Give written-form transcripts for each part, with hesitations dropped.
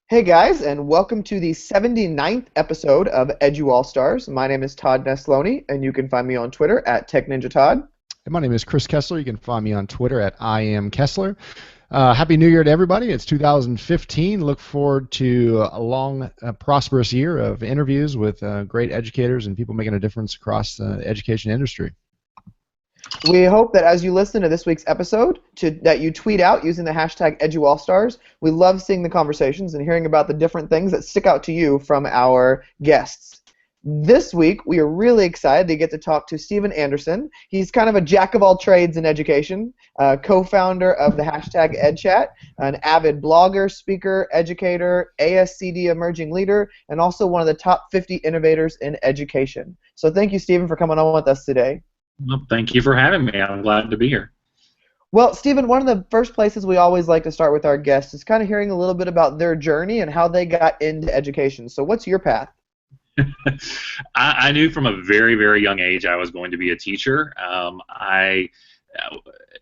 Hey guys, and welcome to the 79th episode of EduAllStars. My name is Todd Nesloni, and you can find me on Twitter at TechNinjaTodd. And my name is Chris Kessler. You can find me on Twitter at IamKessler. Happy New Year to everybody. It's 2015. Look forward to a long, prosperous year of interviews with great educators and people making a difference across the education industry. We hope that as you listen to this week's episode, that you tweet out using the hashtag EduAllStars. We love seeing the conversations and hearing about the different things that stick out to you from our guests. This week, we are really excited to get to talk to Stephen Anderson. He's kind of a jack of all trades in education, co-founder of the hashtag EdChat, an avid blogger, speaker, educator, ASCD emerging leader, and also one of the top 50 innovators in education. So thank you, Stephen, for coming on with us today. Well, thank you for having me. I'm glad to be here. Well, Stephen, one of the first places we always like to start with our guests is kind of hearing a little bit about their journey and how they got into education. So what's your path? I knew from a very, very young age I was going to be a teacher.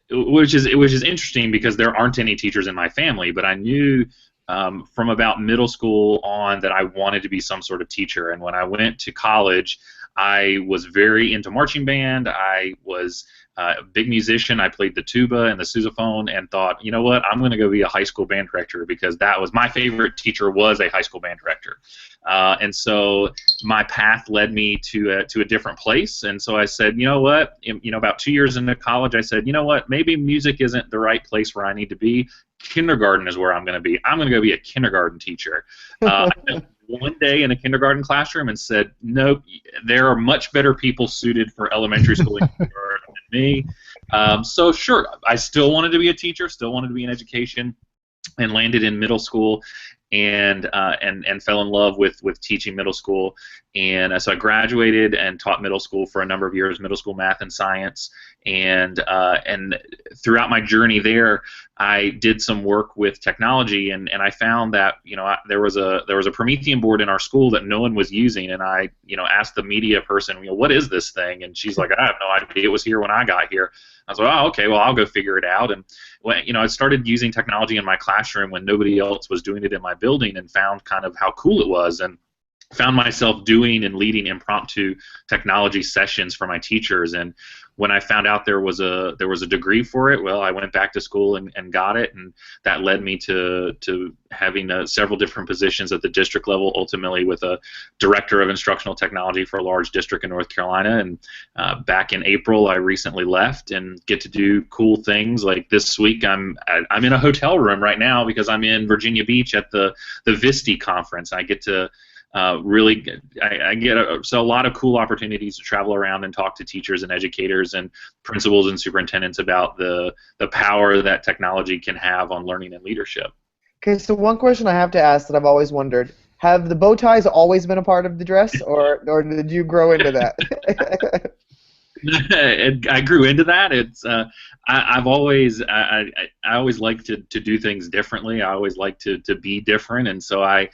Which is interesting because there aren't any teachers in my family, but I knew from about middle school on that I wanted to be some sort of teacher. And when I went to college, I was very into marching band. I was a big musician. I played the tuba and the sousaphone and thought, you know what, I'm going to go be a high school band director because that was my favorite teacher was a high school band director. And so my path led me to a different place. And so I said, you know what, about 2 years into college, I said, you know what, maybe music isn't the right place where I need to be. Kindergarten is where I'm going to be. I'm going to go be a kindergarten teacher. I spent one day in a kindergarten classroom and said, nope, there are much better people suited for elementary school and kindergarten than me. So sure, I still wanted to be a teacher, still wanted to be in education, and landed in middle school and fell in love with teaching middle school. And so I graduated and taught middle school for a number of years, middle school math and science. And throughout my journey there, I did some work with technology, and I found that there was a Promethean board in our school that no one was using, and I asked the media person, what is this thing? And she's like, I have no idea. It was here when I got here. I was like, oh, okay, well, I'll go figure it out. And when I started using technology in my classroom when nobody else was doing it in my building, and found kind of how cool it was, and found myself doing and leading impromptu technology sessions for my teachers. And when I found out there was a degree for it, well, I went back to school and got it, and that led me to having several different positions at the district level, ultimately with a director of instructional technology for a large district in North Carolina. And back in April, I recently left and get to do cool things. Like this week, I'm in a hotel room right now because I'm in Virginia Beach at the VISTI conference. I get to I get a lot of cool opportunities to travel around and talk to teachers and educators and principals and superintendents about the power that technology can have on learning and leadership. Okay, so one question I have to ask that I've always wondered, have the bow ties always been a part of the dress, or did you grow into that? I grew into that. I've always I always like to do things differently. I always like to be different, and so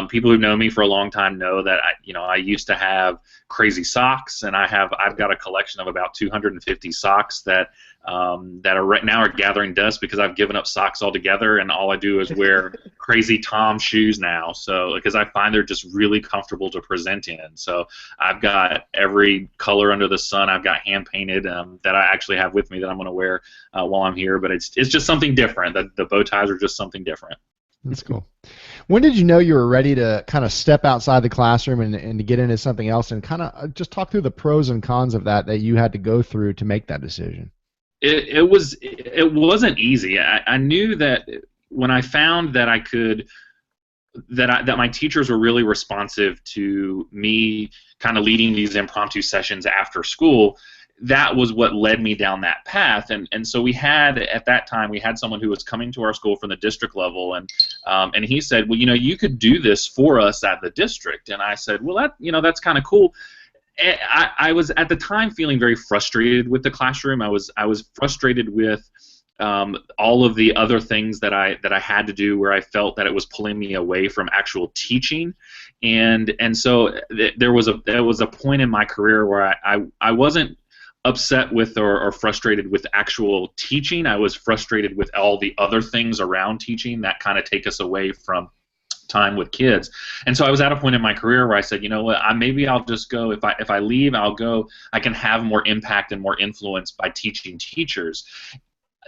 people who know me for a long time know that I used to have crazy socks, and I've got a collection of about 250 socks that are right now are gathering dust because I've given up socks altogether, and all I do is wear crazy Tom shoes now. So because I find they're just really comfortable to present in. So I've got every color under the sun. I've got hand painted that I actually have with me that I'm going to wear while I'm here. But it's just something different. The bow ties are just something different. That's cool. When did you know you were ready to kind of step outside the classroom and to get into something else, and kind of just talk through the pros and cons of that you had to go through to make that decision? It wasn't easy. I knew that when I found that I could, that my teachers were really responsive to me kind of leading these impromptu sessions after school, that was what led me down that path. And so at that time we had someone who was coming to our school from the district level, and he said, well, you could do this for us at the district. And I said, well, that's kind of cool. I was at the time feeling very frustrated with the classroom. I was frustrated with all of the other things that I had to do, where I felt that it was pulling me away from actual teaching, and so there was a point in my career where I wasn't upset with or frustrated with actual teaching. I was frustrated with all the other things around teaching that kind of take us away from time with kids. And so I was at a point in my career where I said, you know what, maybe I'll just go, if I leave, I'll go, I can have more impact and more influence by teaching teachers.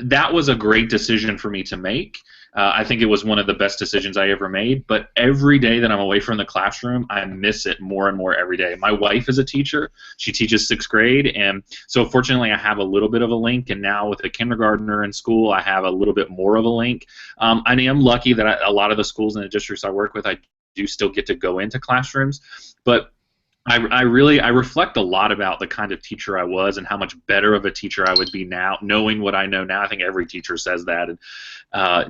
That was a great decision for me to make. I think it was one of the best decisions I ever made, but every day that I'm away from the classroom, I miss it more and more every day. My wife is a teacher. She teaches 6th grade, and so fortunately I have a little bit of a link, and now with a kindergartner in school, I have a little bit more of a link. I am lucky that a lot of the schools in the districts I work with, I do still get to go into classrooms, but I reflect a lot about the kind of teacher I was and how much better of a teacher I would be now, knowing what I know now. I think every teacher says that, and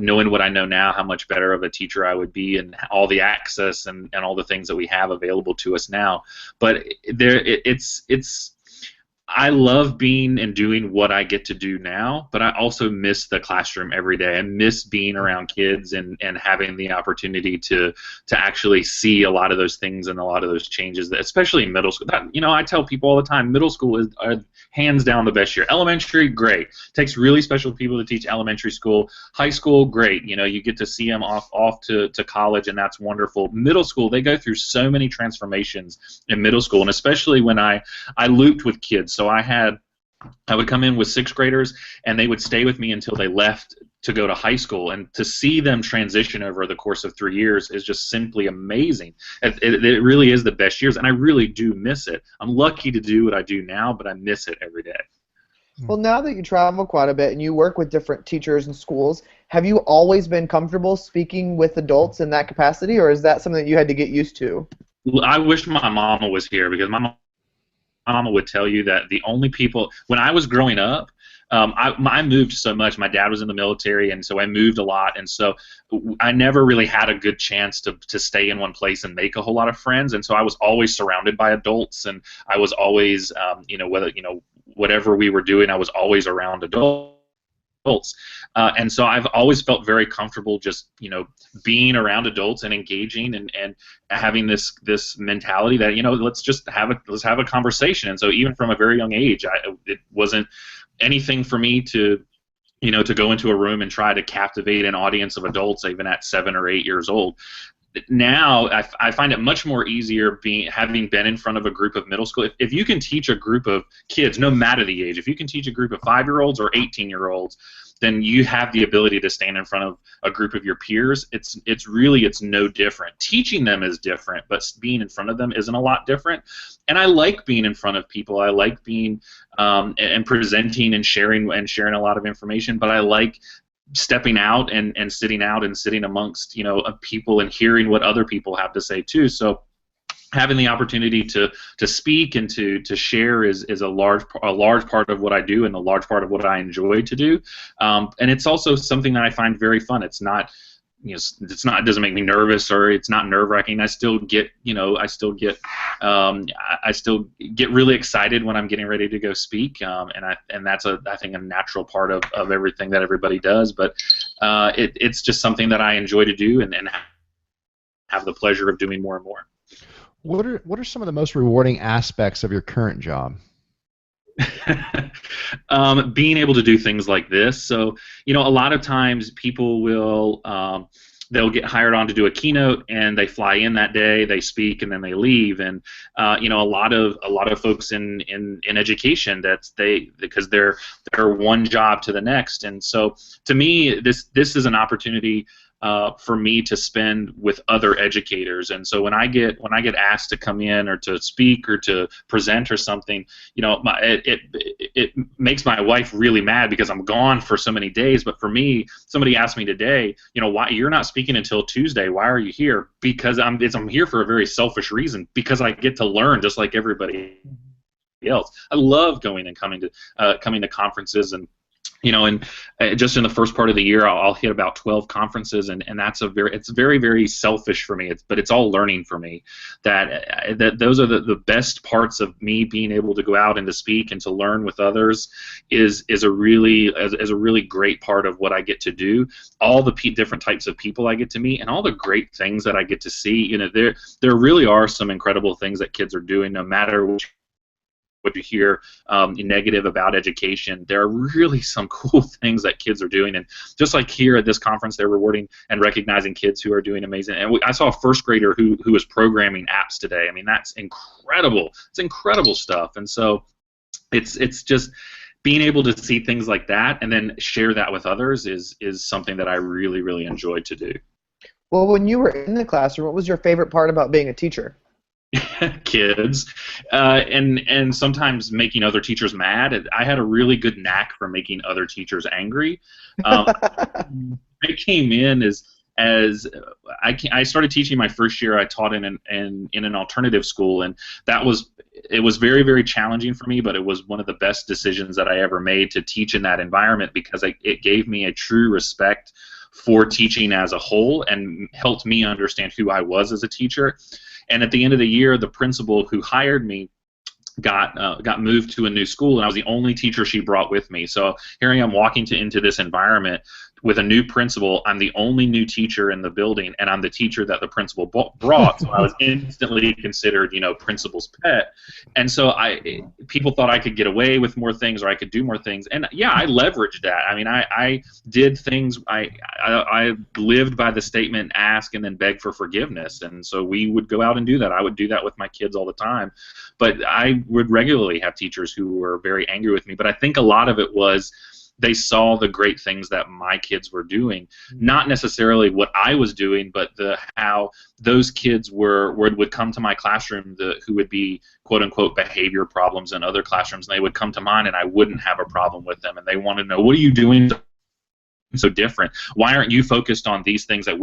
knowing what I know now, how much better of a teacher I would be, and all the access and all the things that we have available to us now. But I love being and doing what I get to do now, but I also miss the classroom every day. I miss being around kids and having the opportunity to actually see a lot of those things and a lot of those changes, especially in middle school. I tell people all the time, middle school is hands down the best year. Elementary, great. Takes really special people to teach elementary school. High school, great. You get to see them off to college, and that's wonderful. Middle school, they go through so many transformations in middle school, and especially when I looped with kids. So I would come in with 6th graders, and they would stay with me until they left to go to high school, and to see them transition over the course of 3 years is just simply amazing. It really is the best years, and I really do miss it. I'm lucky to do what I do now, but I miss it every day. Well, now that you travel quite a bit and you work with different teachers and schools, have you always been comfortable speaking with adults in that capacity, or is that something that you had to get used to? I wish my mama was here, because my mama would tell you that the only people, when I was growing up, I moved so much. My dad was in the military, and so I moved a lot, and so I never really had a good chance to stay in one place and make a whole lot of friends, and so I was always surrounded by adults, and I was always, whatever we were doing, I was always around adults. And so I've always felt very comfortable just being around adults and engaging and having this mentality that let's have a conversation. And so even from a very young age, it wasn't anything for me to go into a room and try to captivate an audience of adults even at 7 or 8 years old. Now I find it much more easier having been in front of a group of middle school. If you can teach a group of kids, no matter the age, if you can teach a group of 5-year-olds or 18-year-olds, then you have the ability to stand in front of a group of your peers. It's no different. Teaching them is different, but being in front of them isn't a lot different. And I like being in front of people. I like being and presenting and sharing a lot of information, but I like stepping out and sitting amongst people and hearing what other people have to say too. So having the opportunity to speak and to share is a large part of what I do and a large part of what I enjoy to do. And it's also something that I find very fun. It doesn't make me nervous, or it's not nerve-wracking. I still get really excited when I'm getting ready to go speak, and that's I think a natural part of everything that everybody does. But it's just something that I enjoy to do and have the pleasure of doing more and more. What are some of the most rewarding aspects of your current job? Being able to do things like this. So, a lot of times people will they'll get hired on to do a keynote, and they fly in that day, they speak, and then they leave. And a lot of folks in education, because they're one job to the next. And so to me, this is an opportunity for me to spend with other educators. And so when I get asked to come in or to speak or to present or something, it makes my wife really mad because I'm gone for so many days. But for me, somebody asked me today, why you're not speaking until Tuesday? Why are you here? Because I'm here for a very selfish reason, because I get to learn just like everybody else. I love going and coming to conferences, and just in the first part of the year, I'll hit about 12 conferences, and it's very, very selfish for me. But it's all learning for me. That those are the best parts of me being able to go out and to speak and to learn with others is a really great part of what I get to do. All the different types of people I get to meet, and all the great things that I get to see. There really are some incredible things that kids are doing, no matter which what you hear negative about education, there are really some cool things that kids are doing. And just like here at this conference, they're rewarding and recognizing kids who are doing amazing. And I saw a first grader who was programming apps today. I mean, that's incredible. It's incredible stuff. And so it's just being able to see things like that and then share that with others is something that I really, really enjoyed to do. Well, when you were in the classroom, what was your favorite part about being a teacher? Kids, and sometimes making other teachers mad. I had a really good knack for making other teachers angry. I came in as I started teaching my first year. I taught in an alternative school, and it was very, very challenging for me, but it was one of the best decisions that I ever made to teach in that environment because it gave me a true respect for teaching as a whole and helped me understand who I was as a teacher. And at the end of the year, the principal who hired me got moved to a new school, and I was the only teacher she brought with me. So here I am walking into this environment with a new principal. I'm the only new teacher in the building, and I'm the teacher that the principal brought. So I was instantly considered, principal's pet. And so people thought I could get away with more things or I could do more things. And yeah, I leveraged that. I mean, I did things. I lived by the statement, ask and then beg for forgiveness. And so we would go out and do that. I would do that with my kids all the time. But I would regularly have teachers who were very angry with me. But I think a lot of it was they saw the great things that my kids were doing, not necessarily what I was doing, but how those kids would come to my classroom who would be quote unquote behavior problems in other classrooms, and they would come to mine, and I wouldn't have a problem with them, and they wanted to know, what are you doing so different? Why aren't you focused on these things that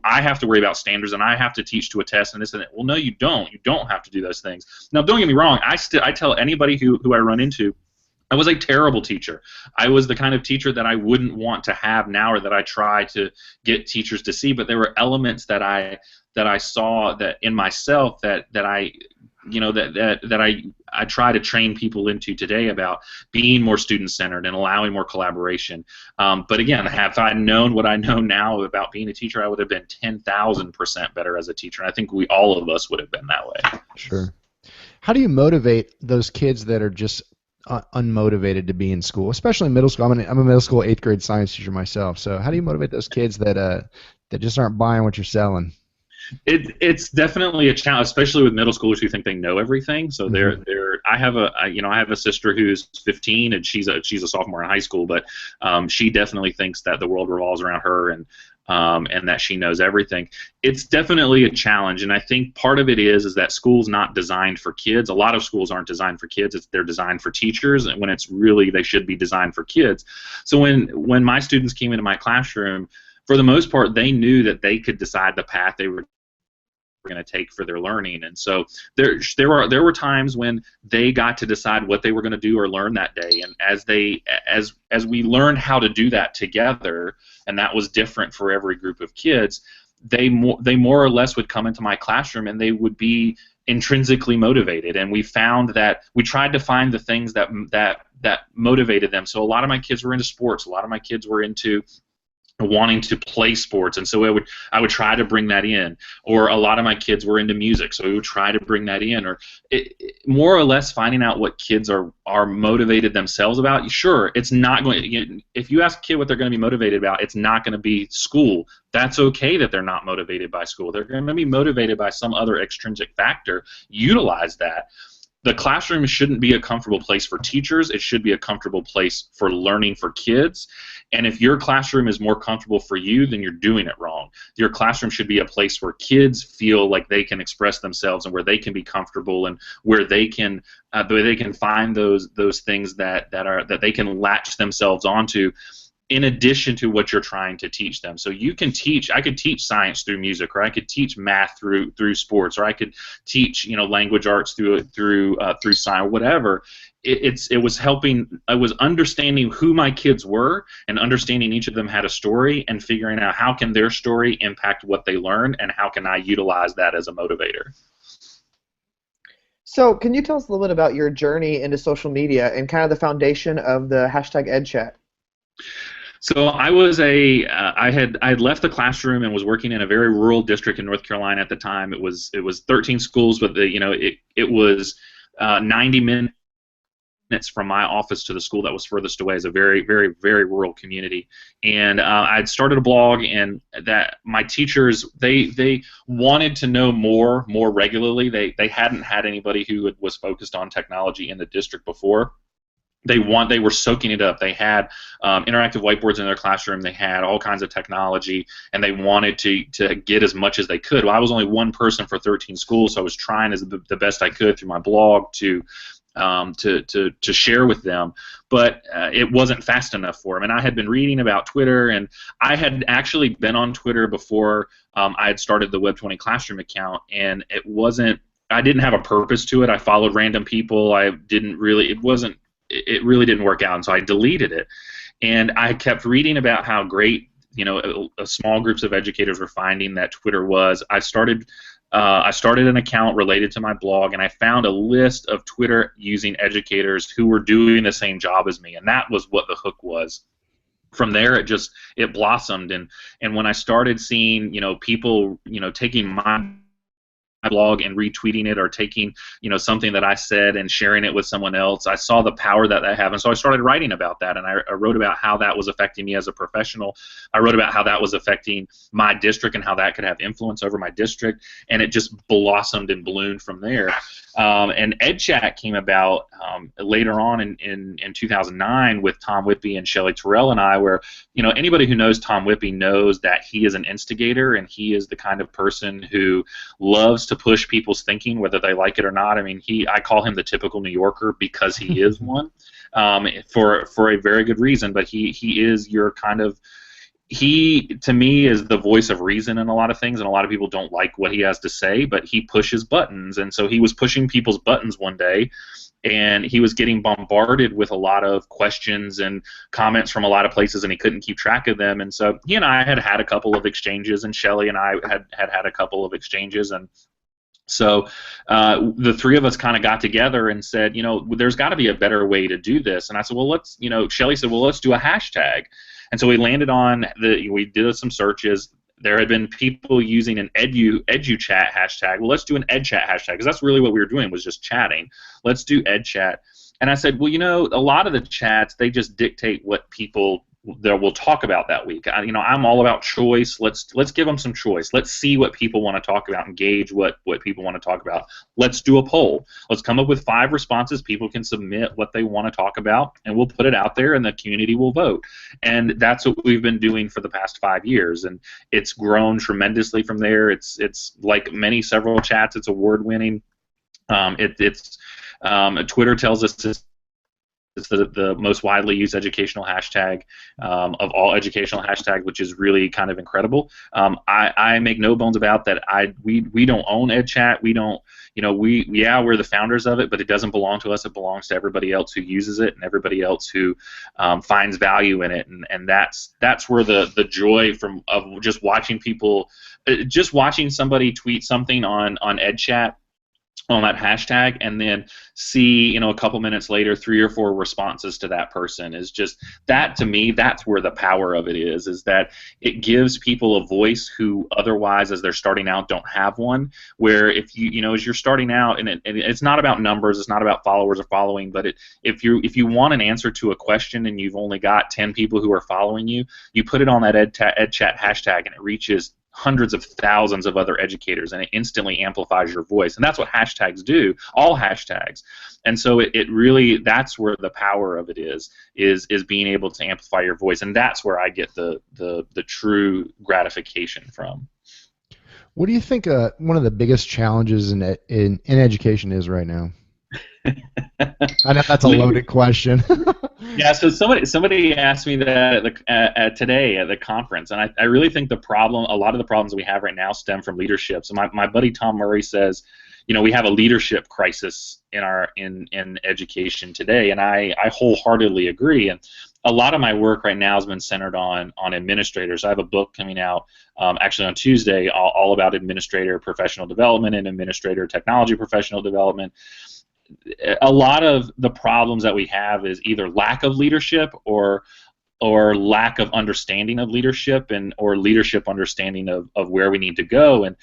I have to worry about standards and I have to teach to a test and this and that? Well, no, you don't. You don't have to do those things. Now, don't get me wrong. I tell anybody who I run into, I was a terrible teacher. I was the kind of teacher that I wouldn't want to have now, or that I try to get teachers to see. But there were elements that I saw that in myself that I try to train people into today about being more student-centered and allowing more collaboration. But again, have I known what I know now about being a teacher, I would have been 10,000% better as a teacher. And I think all of us would have been that way. Sure. How do you motivate those kids that are just unmotivated to be in school, especially in middle school? I'm a middle school 8th grade science teacher myself. So how do you motivate those kids that just aren't buying what you're selling? It's definitely a challenge, especially with middle schoolers who think they know everything. So I have a sister who's 15 and she's a sophomore in high school, but she definitely thinks that the world revolves around her and that she knows everything. It's definitely a challenge, and I think part of it is that school's not designed for kids. A lot of schools aren't designed for kids. They're designed for teachers, and when it's really they should be designed for kids. So when my students came into my classroom, for the most part, they knew that they could decide the path they were going to take for their learning, and so there were times when they got to decide what they were going to do or learn that day, and as we learned how to do that together, and that was different for every group of kids, they more or less would come into my classroom and they would be intrinsically motivated, and we found that we tried to find the things that motivated them. So a lot of my kids were into sports, a lot of my kids were into wanting to play sports, and so I would try to bring that in. Or a lot of my kids were into music, so we would try to bring that in. Or more or less finding out what kids are motivated themselves about. Sure, it's not going. If you ask a kid what they're going to be motivated about, it's not going to be school. That's okay that they're not motivated by school. They're going to be motivated by some other extrinsic factor. Utilize that. The classroom shouldn't be a comfortable place for teachers. It should be a comfortable place for learning for kids. And if your classroom is more comfortable for you, then you're doing it wrong. Your classroom should be a place where kids feel like they can express themselves and where they can be comfortable and where they can find those things that they can latch themselves onto, in addition to what you're trying to teach them. So you can teach. I could teach science through music, or I could teach math through sports, or I could teach language arts through science, or whatever. It was helping. I was understanding who my kids were and understanding each of them had a story and figuring out how can their story impact what they learn and how can I utilize that as a motivator. So can you tell us a little bit about your journey into social media and kind of the foundation of the #EdChat? So I had left the classroom and was working in a very rural district in North Carolina at the time. It was 13 schools, but it was 90 minutes minutes from my office to the school that was furthest away. Is a very, very, very rural community, and I'd started a blog, and that my teachers they wanted to know more regularly. They hadn't had anybody who was focused on technology in the district before. They were soaking it up. They had interactive whiteboards in their classroom. They had all kinds of technology, and they wanted to get as much as they could. Well, I was only one person for 13 schools, so I was trying the best I could through my blog to share with them, but it wasn't fast enough for them. And I had been reading about Twitter, and I had actually been on Twitter before I had started the Web20 Classroom account, and it wasn't. I didn't have a purpose to it. I followed random people. It really didn't work out, and so I deleted it. And I kept reading about how great, small groups of educators were finding that Twitter was. I started an account related to my blog, and I found a list of Twitter using educators who were doing the same job as me, and that was what the hook was. From there, it blossomed, and when I started seeing, people, taking my blog and retweeting it, or taking something that I said and sharing it with someone else, I saw the power that had, and so I started writing about that, and I wrote about how that was affecting me as a professional. I wrote about how that was affecting my district and how that could have influence over my district, and it just blossomed and bloomed from there. And EdChat came about later on in 2009 with Tom Whitby and Shelley Terrell and I, where anybody who knows Tom Whitby knows that he is an instigator, and he is the kind of person who loves to push people's thinking, whether they like it or not. I mean, I call him the typical New Yorker because he is one, for a very good reason. But he is your kind of. He, to me, is the voice of reason in a lot of things, and a lot of people don't like what he has to say, but he pushes buttons. And so he was pushing people's buttons one day, and he was getting bombarded with a lot of questions and comments from a lot of places, and he couldn't keep track of them. And so he and I had a couple of exchanges, and Shelley and I had a couple of exchanges, and so the three of us kind of got together and said, there's got to be a better way to do this. And I said, well, Shelley said, well, let's do a hashtag. And so we landed on we did some searches. There had been people using an EduChat hashtag. Well, let's do an EdChat hashtag, because that's really what we were doing, was just chatting. Let's do EdChat. And I said, well, a lot of the chats, they just dictate what people will talk about that week. I'm all about choice. Let's give them some choice. Let's see what people want to talk about and gauge what people want to talk about. Let's do a poll. Let's come up with 5 responses. People can submit what they want to talk about, and we'll put it out there, and the community will vote. And that's what we've been doing for the past 5 years, and it's grown tremendously from there. It's like several chats. It's award-winning. Twitter tells us it's the most widely used educational hashtag of all educational hashtags, which is really kind of incredible. I make no bones about that. We don't own EdChat. We don't, we're the founders of it, but it doesn't belong to us. It belongs to everybody else who uses it and everybody else who finds value in it. And that's where the joy of just watching people, just watching somebody tweet something on EdChat, on that hashtag, and then see, a couple minutes later, 3 or 4 responses to that person, is just that. To me, that's where the power of it is that it gives people a voice who otherwise, as they're starting out, don't have one. Where if as you're starting out, and it's not about numbers, it's not about followers or following, but if you want an answer to a question and you've only got 10 people who are following you, you put it on that EdChat hashtag, and it reaches hundreds of thousands of other educators, and it instantly amplifies your voice. And that's what hashtags do, all hashtags. And so it really, that's where the power of it is being able to amplify your voice, and that's where I get the true gratification from. What do you think one of the biggest challenges in education is right now? I know that's a loaded question. Yeah, so somebody asked me that today at the conference, and I really think a lot of the problems we have right now stem from leadership. So my buddy Tom Murray says, we have a leadership crisis in education today, and I wholeheartedly agree. And a lot of my work right now has been centered on administrators. I have a book coming out actually on Tuesday, all about administrator professional development and administrator technology professional development. A lot of the problems that we have is either lack of leadership or lack of understanding of leadership or leadership understanding of where we need to go. And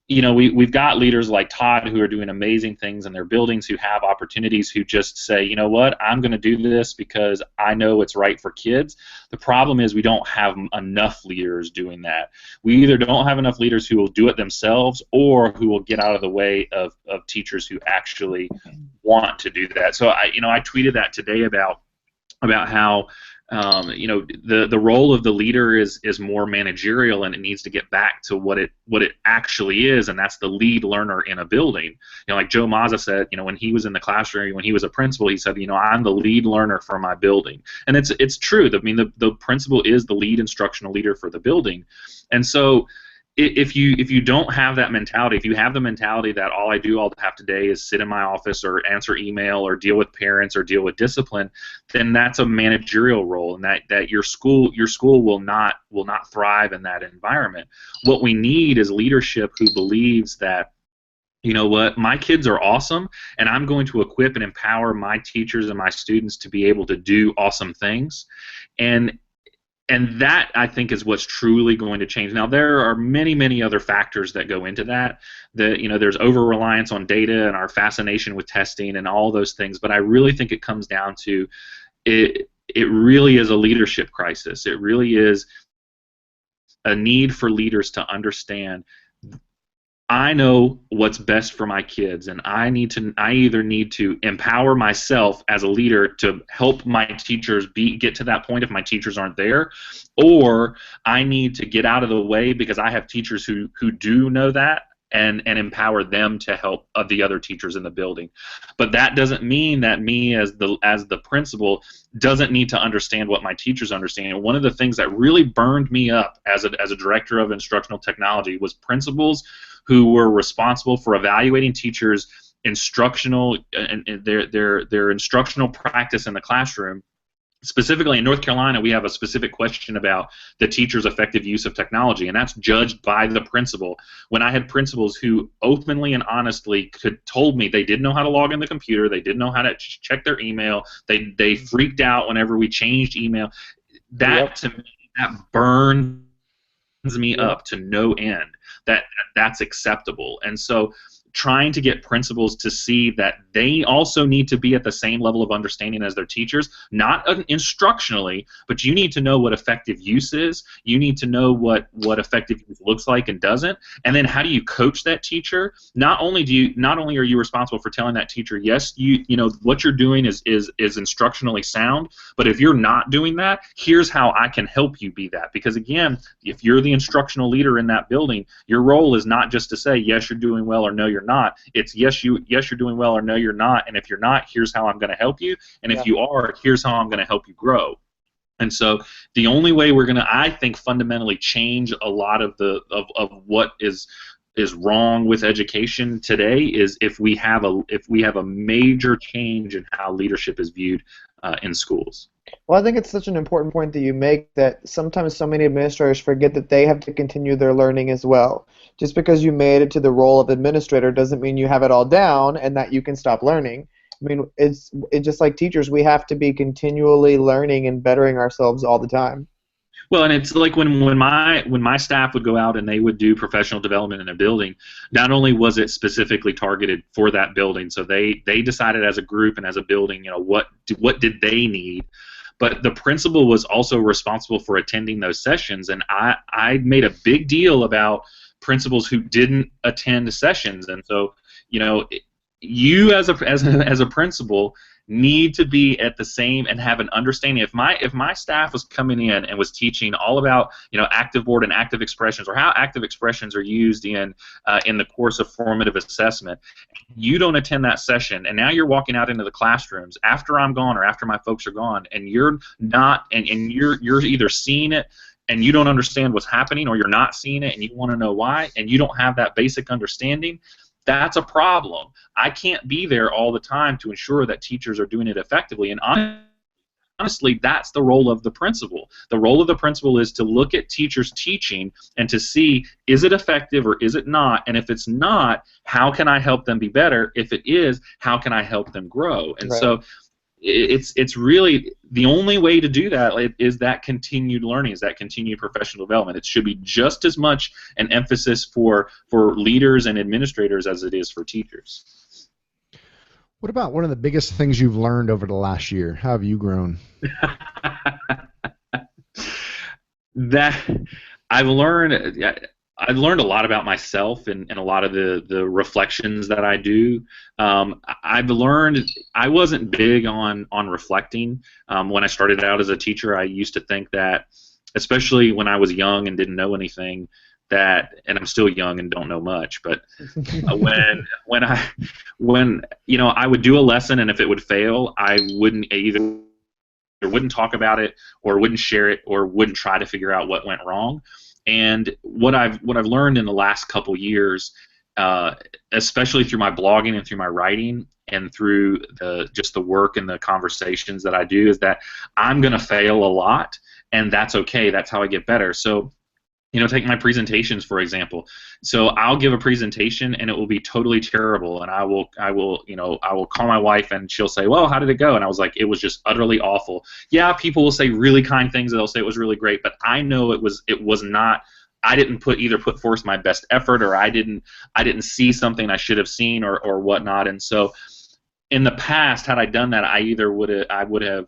we've got leaders like Todd who are doing amazing things in their buildings, who have opportunities, who just say, you know what, I'm going to do this because I know it's right for kids. The problem is we don't have enough leaders doing that. We either don't have enough leaders who will do it themselves, or who will get out of the way of teachers who actually want to do that. So I tweeted that today about how the role of the leader is more managerial, and it needs to get back to what it actually is, and that's the lead learner in a building. Like Joe Mazza said, when he was in the classroom, when he was a principal, he said, I'm the lead learner for my building, and it's true. The principal is the lead instructional leader for the building, and so if you don't have that mentality, if you have the mentality that all I have today is sit in my office or answer email or deal with parents or deal with discipline, then that's a managerial role, and that your school will not thrive in that environment. What we need is leadership who believes that, you know what, my kids are awesome, and I'm going to equip and empower my teachers and my students to be able to do awesome things. And that, I think, is what's truly going to change. Now, there are many, many other factors that go into that. There's over-reliance on data and our fascination with testing and all those things, but I really think it comes down to it really is a leadership crisis. It really is a need for leaders to understand, I know what's best for my kids, and I either need to empower myself as a leader to help my teachers get to that point if my teachers aren't there, or I need to get out of the way because I have teachers who do know that, and empower them to help the other teachers in the building. But that doesn't mean that me as the principal doesn't need to understand what my teachers understand. And one of the things that really burned me up as a director of instructional technology was principals who were responsible for evaluating teachers' instructional and their instructional practice in the classroom. Specifically in North Carolina, we have a specific question about the teacher's effective use of technology, and that's judged by the principal. When I had principals who openly and honestly told me they didn't know how to log in the computer, they didn't know how to check their email, they freaked out whenever we changed email, to me, that burns me up to no end. That's acceptable. And so trying to get principals to see that they also need to be at the same level of understanding as their teachers, not instructionally, but you need to know what effective use is. You need to know what effective use looks like and doesn't. And then how do you coach that teacher? Not only are you responsible for telling that teacher, yes, you know what you're doing is instructionally sound, but if you're not doing that, here's how I can help you be that. Because again, if you're the instructional leader in that building, your role is not just to say yes, you're doing well, or no, you're not. It's yes, you're doing well, or no, you're not. And if you're not, here's how I'm going to help you. And if you are, here's how I'm going to help you grow. And so the only way we're going to, I think, fundamentally change a lot of what is wrong with education today is if we have a major change in how leadership is viewed in schools. Well, I think it's such an important point that you make, that sometimes so many administrators forget that they have to continue their learning as well. Just because you made it to the role of administrator doesn't mean you have it all down and that you can stop learning. I mean, it's just like teachers, we have to be continually learning and bettering ourselves all the time. Well, and it's like when my staff would go out and they would do professional development in a building, not only was it specifically targeted for that building, so they decided as a group and as a building, you know, what did they need, but the principal was also responsible for attending those sessions, and I made a big deal about principals who didn't attend sessions, and so, you know, you as a principal need to be at the same and have an understanding. If my staff was coming in and was teaching all about, you know, active board and active expressions, or how active expressions are used in the course of formative assessment, you don't attend that session, and now you're walking out into the classrooms after I'm gone or after my folks are gone, and you're not, and you're either seeing it and you don't understand what's happening, or you're not seeing it and you want to know why, and you don't have that basic understanding. That's a problem. I can't be there all the time to ensure that teachers are doing it effectively, and honestly, that's the role of the principal. The role of the principal is to look at teachers teaching and to see, is it effective or is it not, and if it's not, how can I help them be better? If it is, how can I help them grow? And so it's really the only way to do that is that continued learning, is that continued professional development. It should be just as much an emphasis for leaders and administrators as it is for teachers. What about one of the biggest things you've learned over the last year? How have you grown? That I've learned a lot about myself and a lot of the reflections that I do. I've learned I wasn't big on reflecting. When I started out as a teacher, I used to think that, especially when I was young and didn't know anything, and I'm still young and don't know much, but when I would do a lesson, and if it would fail, I wouldn't talk about it, or wouldn't share it, or wouldn't try to figure out what went wrong. And what I've learned in the last couple years, especially through my blogging and through my writing and through just the work and the conversations that I do, is that I'm going to fail a lot, and that's okay. That's how I get better. So, take my presentations, for example. So I'll give a presentation and it will be totally terrible, and I will call my wife and she'll say, "Well, how did it go?" And I was like, "It was just utterly awful." Yeah, people will say really kind things, and they'll say it was really great, but I know it was not. I didn't put forth my best effort, or I didn't see something I should have seen, or whatnot. And so, in the past, had I done that, I would have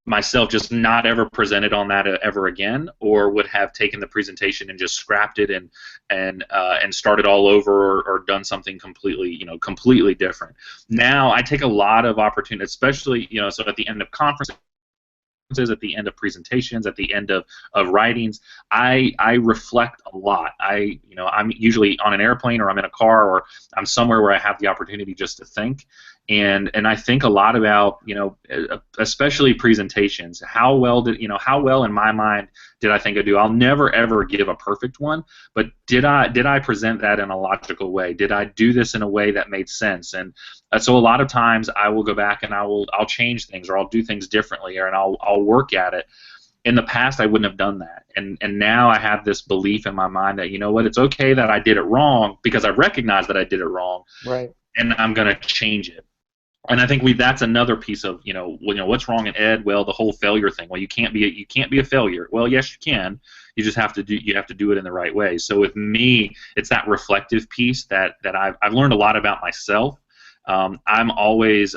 myself just not ever presented on that ever again, or would have taken the presentation and just scrapped it and started all over, or done something completely different. Now I take a lot of opportunity, especially so at the end of conferences, at the end of presentations, at the end of writings, I reflect a lot. I'm usually on an airplane, or I'm in a car, or I'm somewhere where I have the opportunity just to think, and I think a lot about especially presentations. How well in my mind did I think I do? I'll never ever give a perfect one, but did I present that in a logical way? Did I do this in a way that made sense? And so a lot of times I will go back and I'll change things, or I'll do things differently, and I'll work at it. In the past, I wouldn't have done that, and now I have this belief in my mind that it's okay that I did it wrong, because I recognize that I did it wrong, right? And I'm going to change it. And I think that's another piece of what's wrong in ed. Well, the whole failure thing. Well, you can't be a failure. Well, yes, you can. You just have to do it in the right way. So with me, it's that reflective piece that I've learned a lot about myself. I've always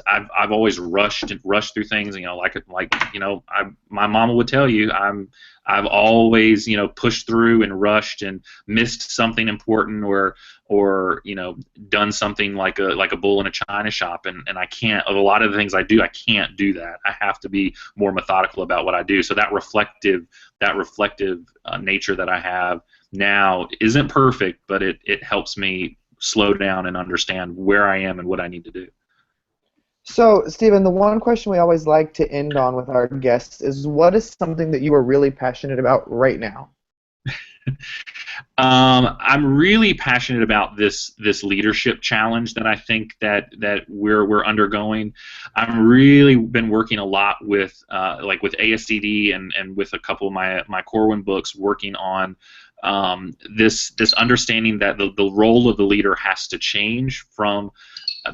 rushed through things. My mama would tell you, I've always pushed through and rushed and missed something important, or done something like a bull in a china shop, and I can't. Of a lot of the things I do, I can't do that. I have to be more methodical about what I do. So that reflective nature that I have now isn't perfect, but it helps me slow down and understand where I am and what I need to do. So, Stephen, the one question we always like to end on with our guests is, what is something that you are really passionate about right now? I'm really passionate about this leadership challenge that I think that we're undergoing. I've really been working a lot with with ASCD and with a couple of my Corwin books, working on this understanding that the role of the leader has to change from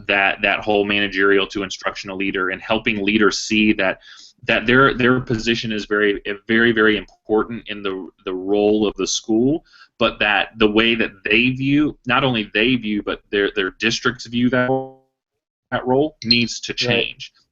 that whole managerial to instructional leader, and helping leaders see that their position is very, very, very important in the role of the school, but that the way that they view, not only they view, but their districts view that role needs to change. Right.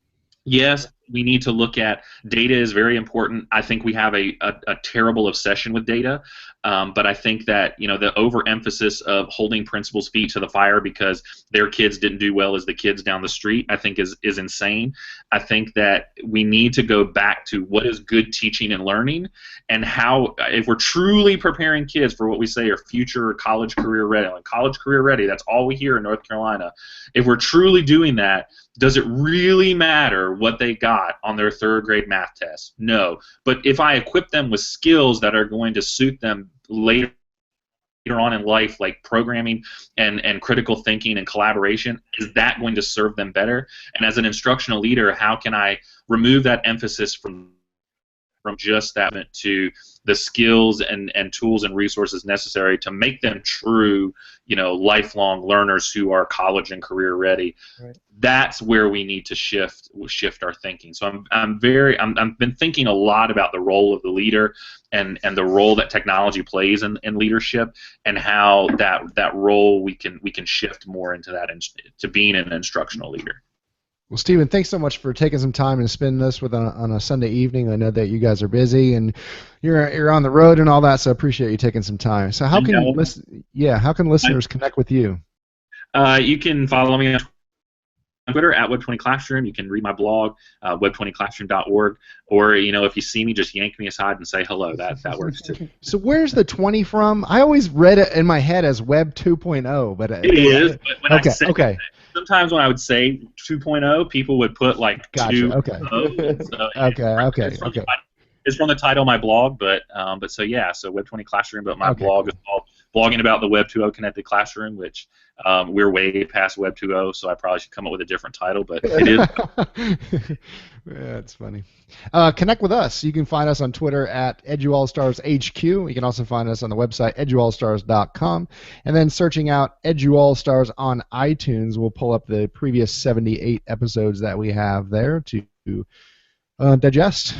Yes, we need to look at data is very important. I think we have a terrible obsession with data, but I think that the overemphasis of holding principals' feet to the fire because their kids didn't do well as the kids down the street, I think is insane. I think that we need to go back to what is good teaching and learning, and how, if we're truly preparing kids for what we say are future college career ready, that's all we hear in North Carolina. If we're truly doing that, does it really matter what they got on their third grade math test? No. But if I equip them with skills that are going to suit them later on in life, like programming and critical thinking and collaboration, is that going to serve them better? And as an instructional leader, how can I remove that emphasis from just that to the skills and tools and resources necessary to make them true, lifelong learners who are college and career ready. Right. That's where we need to shift our thinking. So I've been thinking a lot about the role of the leader and the role that technology plays in leadership, and how that role we can shift more into that, to being an instructional leader. Well, Stephen, thanks so much for taking some time and spending this on a Sunday evening. I know that you guys are busy and you're on the road and all that, so I appreciate you taking some time. So how can listeners connect with you? You can follow me on Twitter at Web20Classroom. You can read my blog, web20classroom.org, or if you see me, just yank me aside and say hello. That works too. So where's the 20 from? I always read it in my head as Web 2.0, but it is. But when okay. I say Okay. Sometimes when I would say 2.0, people would put like Gotcha. 2. Okay. So Okay. It's from the title of my blog, but so Web20 Classroom, but my blog is called Blogging About the Web 2.0 Connected Classroom, which we're way past Web 2.0, so I probably should come up with a different title, but it is. That's funny. Connect with us. You can find us on Twitter at EduAllStarsHQ. You can also find us on the website EduAllStars.com. And then searching out EduAllStars on iTunes will pull up the previous 78 episodes that we have there to digest.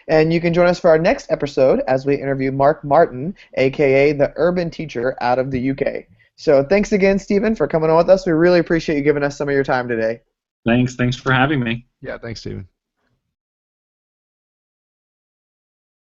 And you can join us for our next episode as we interview Mark Martin, a.k.a. the urban teacher out of the UK. So thanks again, Stephen, for coming on with us. We really appreciate you giving us some of your time today. Thanks for having me. Yeah, thanks, Stephen.